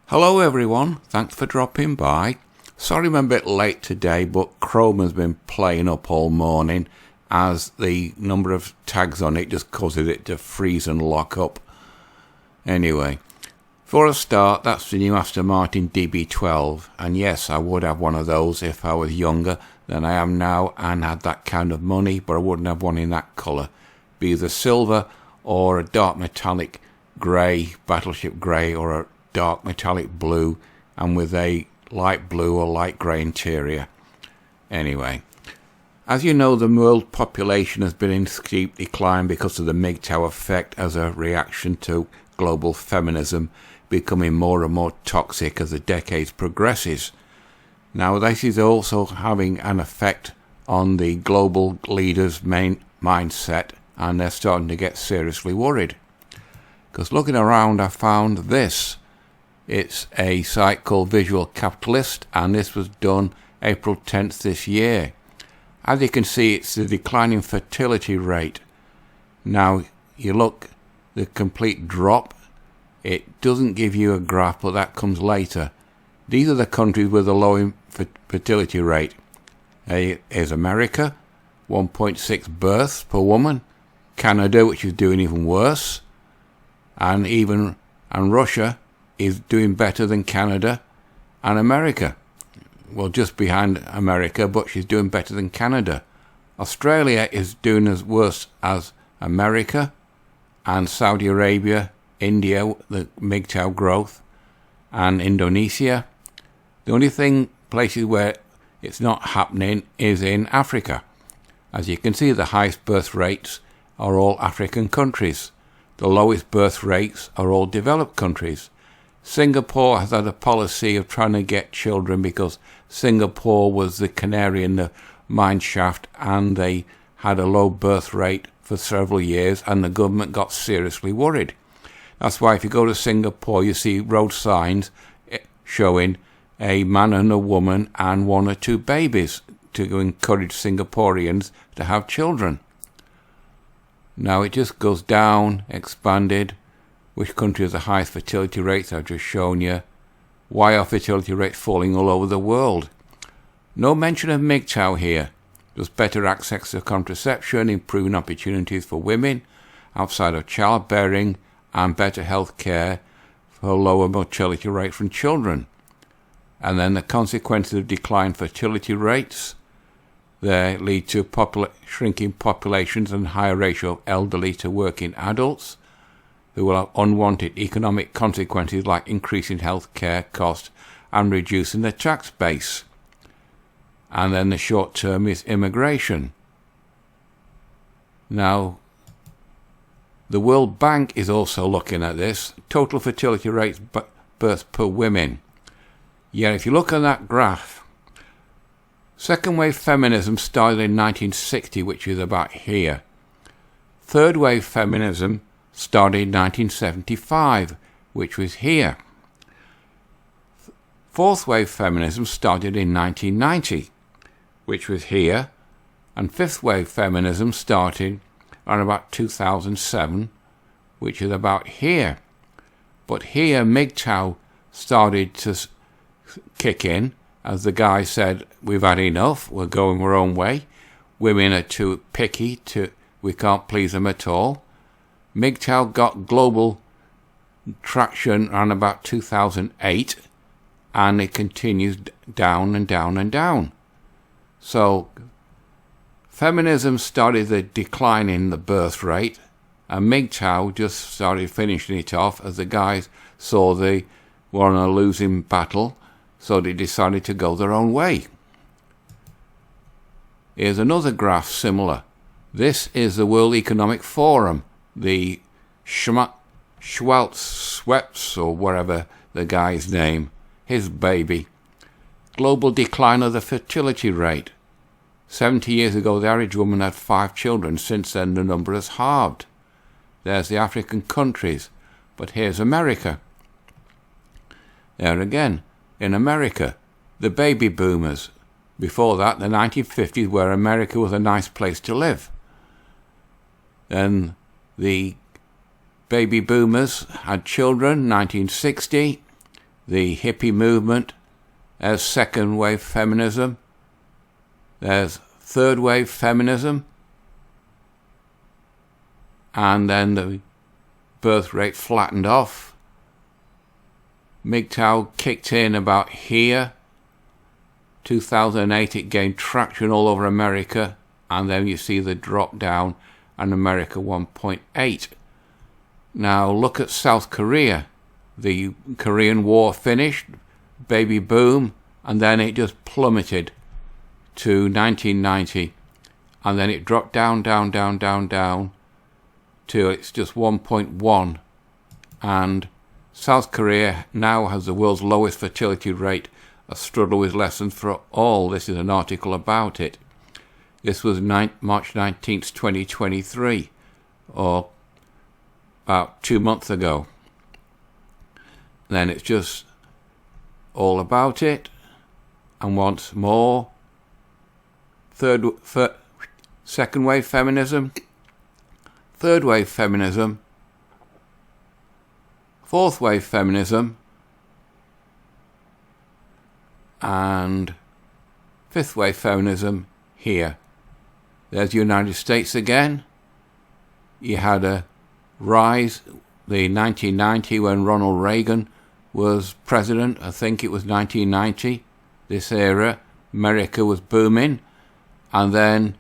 Hello everyone, thanks for dropping by. Sorry I'm a bit late today, but Chrome has been playing up all morning as the number of tags on it just causes it to freeze and lock up. Anyway, for a start, that's the new Aston Martin DB12, and yes, I would have one of those if I was younger than I am now and had that kind of money, but I wouldn't have one in that colour. Be either silver or a dark metallic grey, battleship grey, or a dark metallic blue and with a light blue or light grey interior. Anyway, as you know, the world population has been in steep decline because of the MGTOW effect as a reaction to global feminism becoming more and more toxic as the decades progresses. Now this is also having an effect on the global leaders' main mindset, and they're starting to get seriously worried. Because looking around, I found this. It's a site called Visual Capitalist, and this was done April 10th this year. As you can see, it's the declining fertility rate. Now, you look, the complete drop, it doesn't give you a graph, but that comes later. These are the countries with a low fertility rate. Here's America, 1.6 births per woman. Canada, which is doing even worse. And Russia is doing better than Canada and America. Well, just behind America, but she's doing better than Canada. Australia is doing as worse as America and Saudi Arabia, India, the MGTOW growth, and Indonesia. The only places where it's not happening is in Africa. As you can see, the highest birth rates are all African countries. The lowest birth rates are all developed countries. Singapore has had a policy of trying to get children because Singapore was the canary in the mine shaft and they had a low birth rate for several years and the government got seriously worried. That's why if you go to Singapore you see road signs showing a man and a woman and one or two babies to encourage Singaporeans to have children. Now it just goes down, expanded. Which country has the highest fertility rates? I've just shown you. Why are fertility rates falling all over the world? No mention of MGTOW here. Just better access to contraception, improving opportunities for women outside of childbearing, and better health care for lower mortality rate from children. And then the consequences of declined fertility rates. They lead to shrinking populations and higher ratio of elderly to working adults, who will have unwanted economic consequences like increasing health care costs and reducing the tax base. And then the short term is immigration. Now, the World Bank is also looking at this. Total fertility rates births per women. Yeah, if you look at that graph, second wave feminism started in 1960, which is about here. Third wave feminism started in 1975, which was here. Fourth wave feminism started in 1990, which was here. And fifth wave feminism started around about 2007, which is about here. But here MGTOW started to kick in, as the guy said, we've had enough, we're going our own way. Women are too picky, we can't please them at all. MGTOW got global traction around about 2008, and it continues down and down and down. So, feminism started the decline in the birth rate, and MGTOW just started finishing it off as the guys saw they were on a losing battle, so they decided to go their own way. Here's another graph similar. This is the World Economic Forum. The Schweppes, or whatever the guy's name, his baby. Global decline of the fertility rate. 70 years ago, the average woman had 5 children. Since then, the number has halved. There's the African countries. But here's America. There again, in America, the baby boomers. Before that, the 1950s, where America was a nice place to live. Then the baby boomers had children, 1960. the hippie movement. There's second wave feminism. There's third wave feminism. And then the birth rate flattened off. MGTOW kicked in about here. 2008 it gained traction all over America, and then you see the drop down, and America 1.8. Now look at South Korea. The Korean War finished, baby boom, and then it just plummeted to 1990, and then it dropped down till it's just 1.1, and South Korea now has the world's lowest fertility rate, a struggle with lessons for all. This is an article about it. This was March 19th, 2023, or about 2 months ago. Then it's just all about it. And once more, second wave feminism, third wave feminism, fourth wave feminism, and fifth wave feminism here. There's the United States again. You had a rise, the 1990 when Ronald Reagan was president. I think it was 1990, this era. America was booming. And then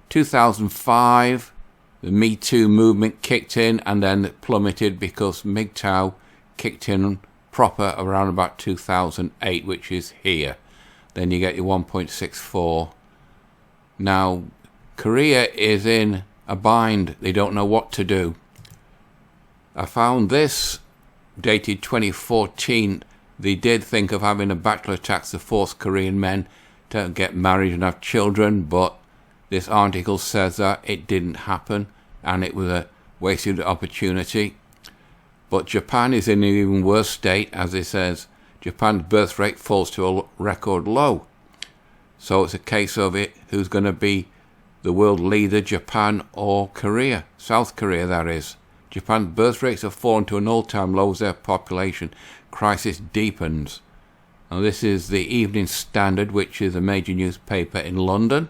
2005, the Me Too movement kicked in, and then it plummeted because MGTOW kicked in proper around about 2008, which is here. Then you get your 1.64. Now, Korea is in a bind. They don't know what to do. I found this dated 2014. They did think of having a bachelor tax to force Korean men to get married and have children, but this article says that it didn't happen and it was a wasted opportunity. But Japan is in an even worse state, as it says. Japan's birth rate falls to a record low. So it's a case of it, who's going to be the world leader, Japan or Korea? South Korea, that is. Japan's birth rates have fallen to an all-time low as their population crisis deepens. And this is the Evening Standard, which is a major newspaper in London.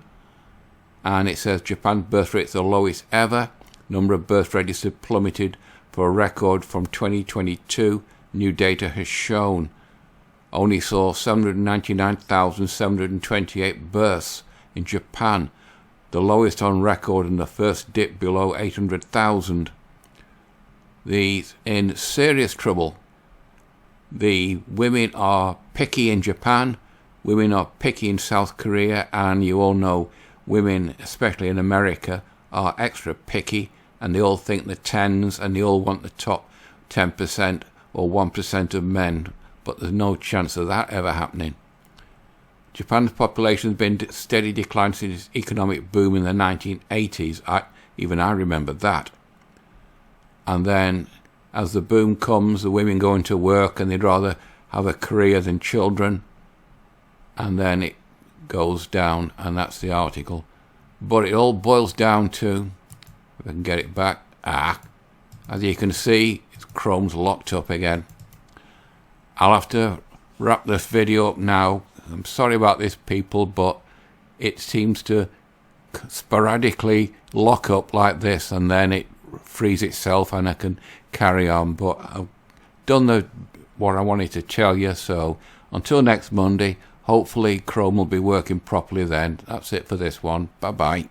And it says Japan's birth rates are the lowest ever. Number of birth rates have plummeted for a record from 2022, new data has shown. Only saw 799,728 births in Japan, the lowest on record and the first dip below 800,000. These in serious trouble. The women are picky in Japan, women are picky in South Korea, and you all know women, especially in America, are extra picky, and they all think the tens, and they all want the top 10% or 1% of men, but there's no chance of that ever happening. Japan's population has been steady decline since its economic boom in the 1980s. Even I remember that. And then, as the boom comes, the women go into work and they'd rather have a career than children. And then it goes down, and that's the article. But it all boils down to, if I can get it back, as you can see, Chrome's locked up again. I'll have to wrap this video up now. I'm sorry about this, people, but it seems to sporadically lock up like this, and then it frees itself and I can carry on. But I've done what I wanted to tell you, so until next Monday, hopefully Chrome will be working properly then. That's it for this one. Bye-bye.